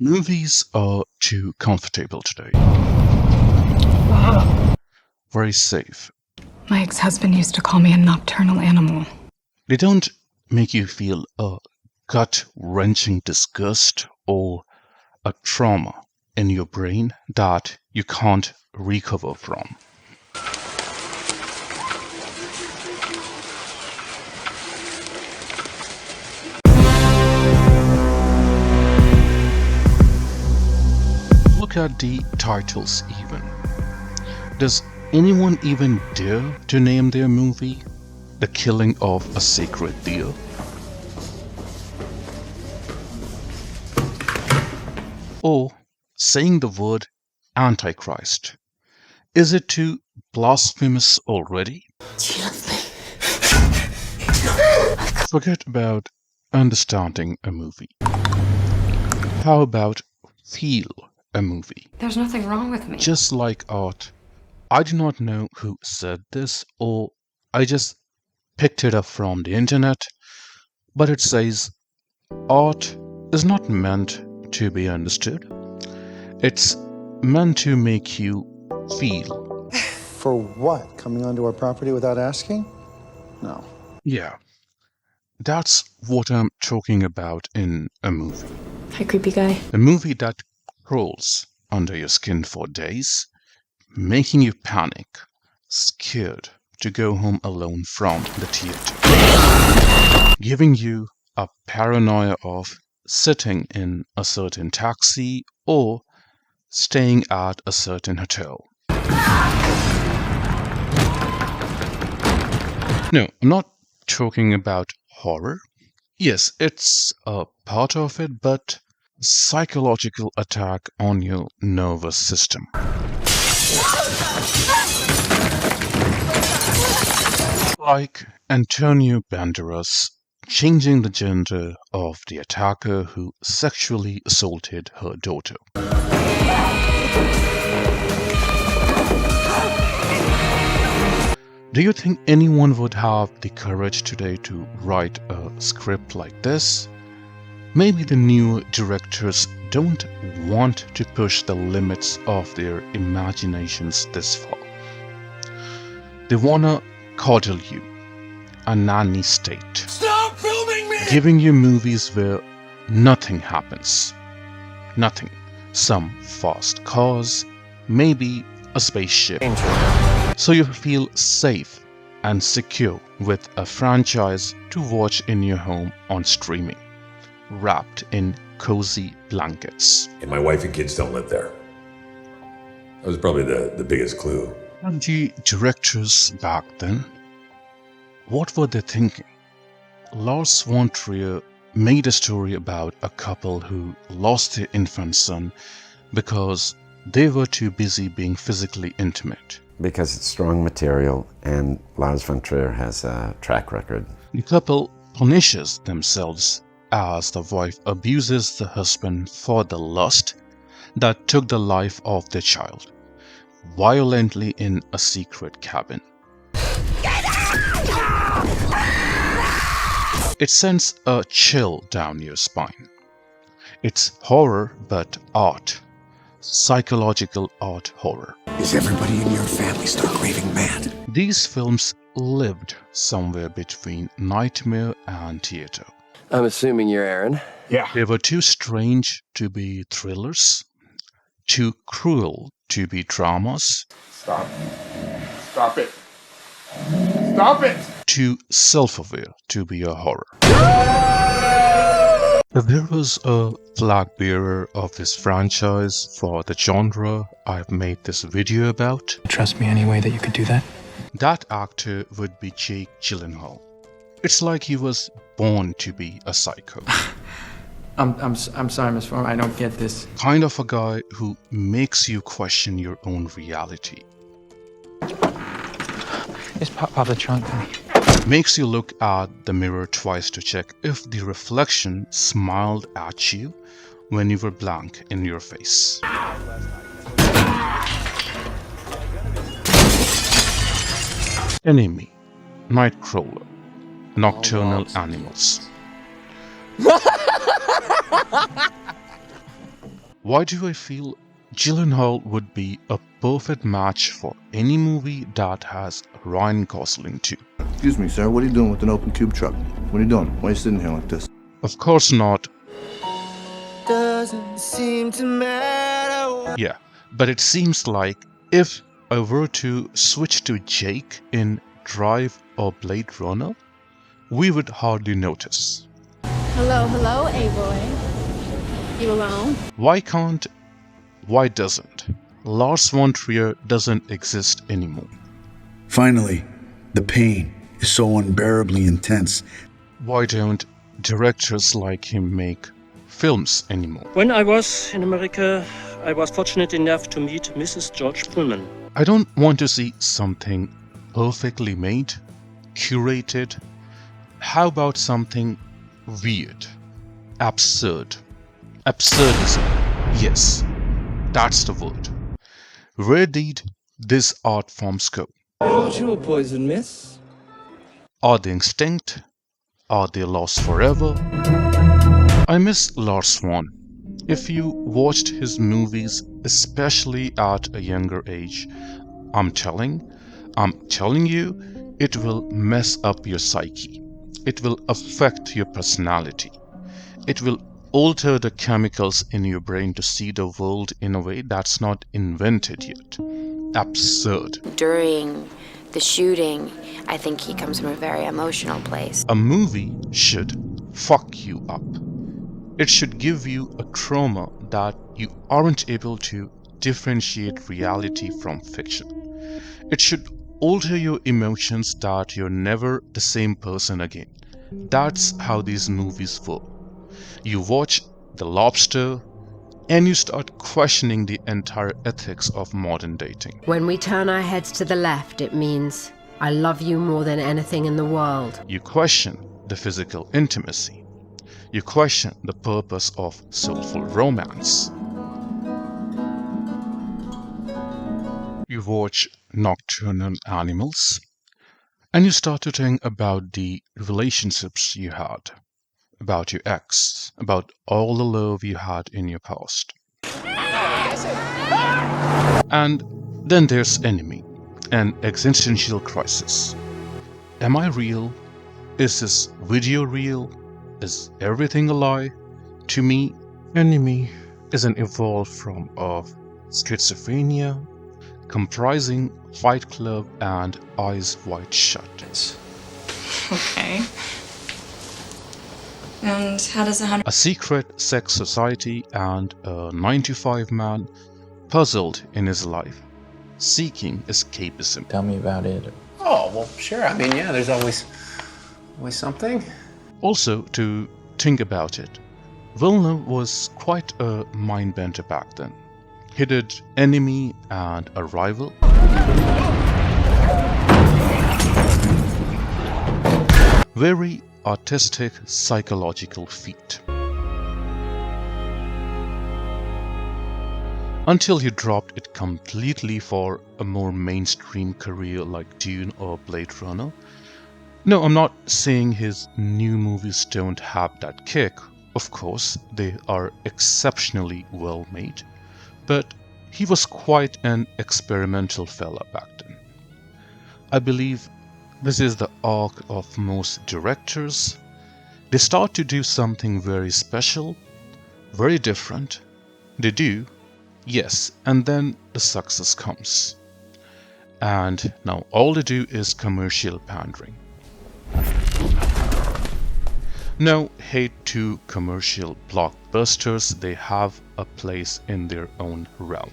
Movies are too comfortable today. Wow. Very safe. My ex-husband used to call me a nocturnal animal. They don't make you feel a gut-wrenching disgust or a trauma in your brain that you can't recover from. Look at the titles even. Does anyone even dare to name their movie The Killing of a Sacred Deer? Or saying the word Antichrist? Is it too blasphemous already? Forget about understanding a movie. How about feel a movie? There's nothing wrong with me. Just like art, I do not know who said this, or I just picked it up from the internet, but it says art is not meant to be understood. It's meant to make you feel. For what? Coming onto our property without asking? No. Yeah, that's what I'm talking about in a movie. Hi, creepy guy. A movie that crawls under your skin for days, making you panic, scared to go home alone from the theater, giving you a paranoia of sitting in a certain taxi or staying at a certain hotel. No, I'm not talking about horror. Yes, it's a part of it, but psychological attack on your nervous system. Like Antonio Banderas changing the gender of the attacker who sexually assaulted her daughter. Do you think anyone would have the courage today to write a script like this? Maybe the new directors don't want to push the limits of their imaginations this far. They wanna coddle you, a nanny state. Stop filming me! Giving you movies where nothing happens. Nothing. Some fast cars, maybe a spaceship. So you feel safe and secure with a franchise to watch in your home on streaming, wrapped in cozy blankets. And my wife and kids don't live there. That was probably the biggest clue. And the directors back then, what were they thinking? Lars von Trier made a story about a couple who lost their infant son because they were too busy being physically intimate. Because it's strong material and Lars von Trier has a track record. The couple punishes themselves as the wife abuses the husband for the lust that took the life of their child, violently in a secret cabin. It sends a chill down your spine. It's horror, but art. Psychological art horror. Is everybody in your family stark raving mad? These films lived somewhere between nightmare and theater. I'm assuming you're Aaron. Yeah. They were too strange to be thrillers, too cruel to be dramas, Stop. Stop it. Stop it! too self-aware to be a horror. If there was a flag bearer of this franchise for the genre I've made this video about, Trust me any way that you could do that? that actor would be Jake Gyllenhaal. It's like he was born to be a psycho. I'm sorry, Miss Swan, I don't get this. Kind of a guy who makes you question your own reality. Just pop the trunk for me. Makes you look at the mirror twice to check if the reflection smiled at you when you were blank in your face. Enemy, Nightcrawler, Nocturnal Animals. Why do I feel Gyllenhaal would be a perfect match for any movie that has Ryan Gosling too? Excuse me, sir. What are you doing with an open cube truck? What are you doing? Why are you sitting here like this? Of course not. Doesn't seem to matter. Yeah, but it seems like if I were to switch to Jake in Drive or Blade Runner, we would hardly notice. Hello, A-boy. You alone? Why doesn't Lars von Trier doesn't exist anymore? Finally, the pain is so unbearably intense. Why don't directors like him make films anymore? When I was in America, I was fortunate enough to meet Mrs. George Pullman. I don't want to see something perfectly made, curated. How about something weird, absurd? Absurdism. Yes, that's the word. Where did this art forms go? Jewel poison, miss. Are they extinct? Are they lost forever? I miss Lars Swan. If you watched his movies, especially at a younger age, I'm telling you, it will mess up your psyche. It will affect your personality. It will alter the chemicals in your brain to see the world in a way that's not invented yet. Absurd. During the shooting, I think he comes from a very emotional place. A movie should fuck you up. It should give you a trauma that you aren't able to differentiate reality from fiction. It should alter your emotions that you're never the same person again. That's how these movies work. You watch The Lobster and you start questioning the entire ethics of modern dating. When we turn our heads to the left, it means I love you more than anything in the world. You question the physical intimacy. You question the purpose of soulful romance. You watch Nocturnal Animals and you start to think about the relationships you had, about your ex, about all the love you had in your past. And then there's Enemy, an existential crisis. Am I real? Is this video real? Is everything a lie? To me, Enemy is an evolved form of schizophrenia, comprising Fight Club and Eyes Wide Shut. Okay. And how does A secret sex society and a 9-to-5 man puzzled in his life, seeking escapism. Tell me about it. Oh, well, sure. I mean, yeah, there's always something. Also, to think about it, Villeneuve was quite a mind-bender back then. He did Enemy and Arrival. Very artistic psychological feat. Until he dropped it completely for a more mainstream career like Dune or Blade Runner. No, I'm not saying his new movies don't have that kick. Of course, they are exceptionally well made. But he was quite an experimental fella back then. I believe this is the arc of most directors. They start to do something very special, very different. They do, yes, and then the success comes. And now all they do is commercial pandering. No hate to commercial blockbusters, they have a place in their own realm.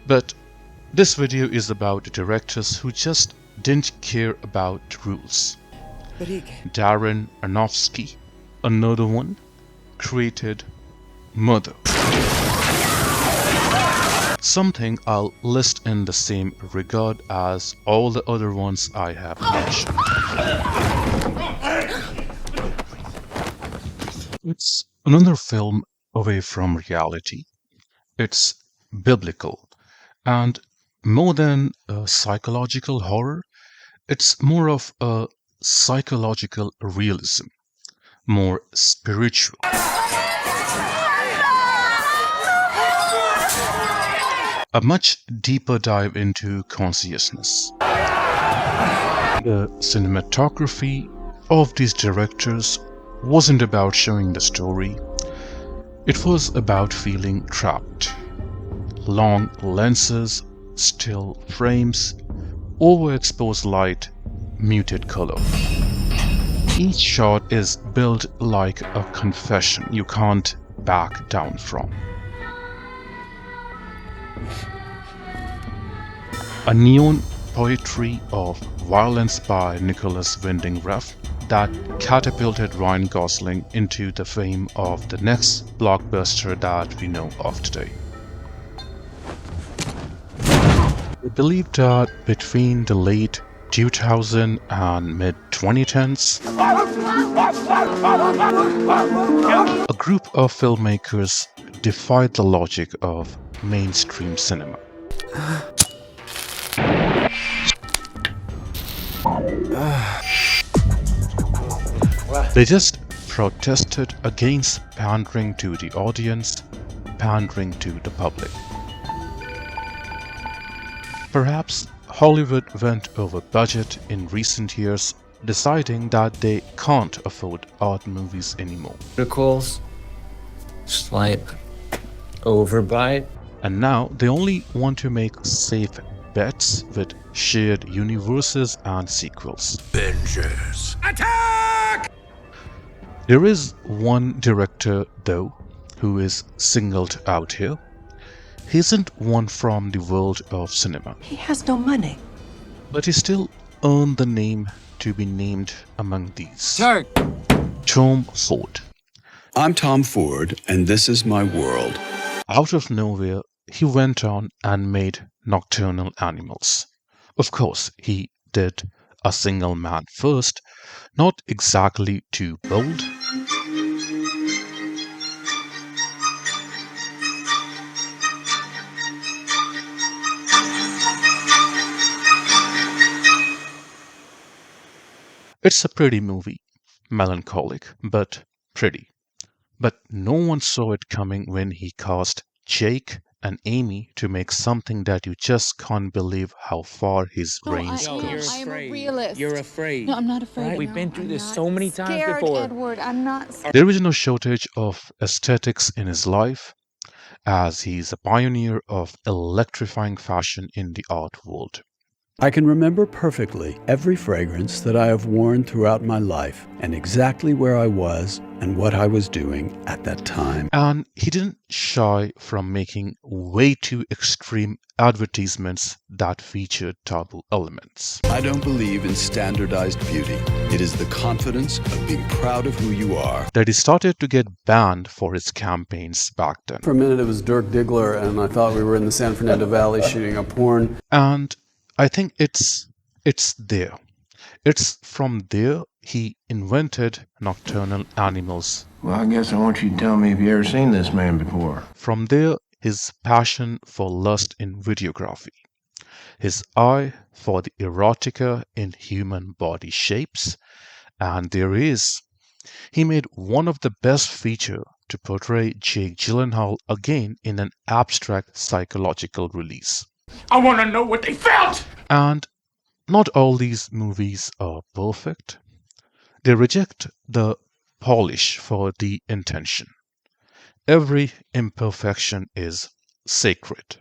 But this video is about directors who just didn't care about the rules. Darren Aronofsky, another one, created Mother. Something I'll list in the same regard as all the other ones I have mentioned. It's another film away from reality. It's biblical, and more than a psychological horror, it's more of a psychological realism, more spiritual. a much deeper dive into consciousness. The cinematography of these directors wasn't about showing the story, it was about feeling trapped. Long lenses, still frames, overexposed light, muted color. Each shot is built like a confession you can't back down from. A neon poetry of violence by Nicholas Winding Refn that catapulted Ryan Gosling into the fame of the next blockbuster that we know of today. I believe that between the late 2000 and mid-2010s, a group of filmmakers defied the logic of mainstream cinema. They just protested against pandering to the audience, pandering to the public. Perhaps Hollywood went over budget in recent years, deciding that they can't afford art movies anymore. Protocols, slight overbite. And now they only want to make safe bets with shared universes and sequels. Avengers. Attack! There is one director, though, who is singled out here. He isn't one from the world of cinema. He has no money. But he still earned the name to be named among these. Sir. Tom Ford. I'm Tom Ford, and this is my world. Out of nowhere, he went on and made Nocturnal Animals. Of course, he did A Single Man first, not exactly too bold. It's a pretty movie, melancholic, but pretty. But no one saw it coming when he cast Jake and Amy to make something that you just can't believe how far his brains go. I am a realist. You're afraid. No, I'm not afraid. Right? We've been through this so many times Scared, before. Edward. I'm not scared. There is no shortage of aesthetics in his life, as he's a pioneer of electrifying fashion in the art world. I can remember perfectly every fragrance that I have worn throughout my life and exactly where I was and what I was doing at that time. And he didn't shy from making way too extreme advertisements that featured taboo elements. I don't believe in standardized beauty. It is the confidence of being proud of who you are. That he started to get banned for his campaigns back then. For a minute it was Dirk Diggler and I thought we were in the San Fernando Valley shooting a porn. And I think it's there. It's from there he invented Nocturnal Animals. Well, I guess I want you to tell me if you ever seen this man before. From there, his passion for lust in videography, his eye for the erotica in human body shapes, and he made one of the best feature to portray Jake Gyllenhaal again in an abstract psychological release. I want to know what they felt! And not all these movies are perfect. They reject the polish for the intention. Every imperfection is sacred.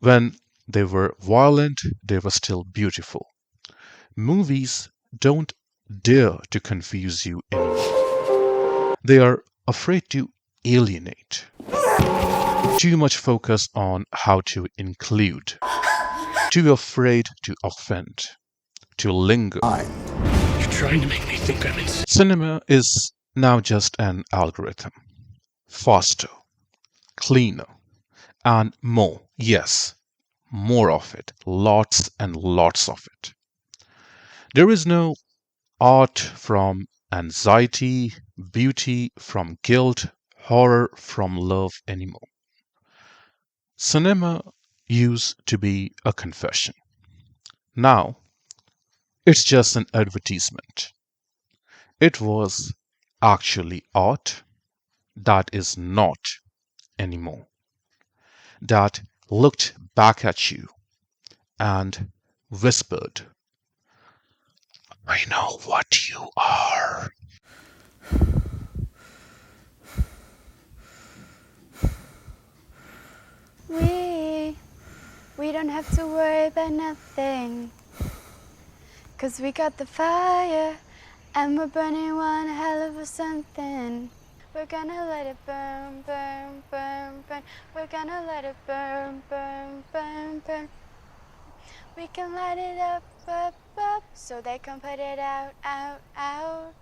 When they were violent, they were still beautiful. Movies don't dare to confuse you anymore. They are afraid to alienate. Too much focus on how to include. Too afraid to offend. To linger. You're trying to make me think I'm insane. Cinema is now just an algorithm. Faster, cleaner, and more. Yes, more of it. Lots and lots of it. There is no art from anxiety, beauty from guilt, horror from love anymore. Cinema used to be a confession. Now, it's just an advertisement. It was actually art that is not anymore. That looked back at you and whispered, "I know what you are." We don't have to worry about nothing, 'cause we got the fire and we're burning one hell of a something. We're gonna let it burn, burn, burn, burn. We're gonna let it burn, burn, burn, burn. We can light it up, up, up, so they can put it out, out, out.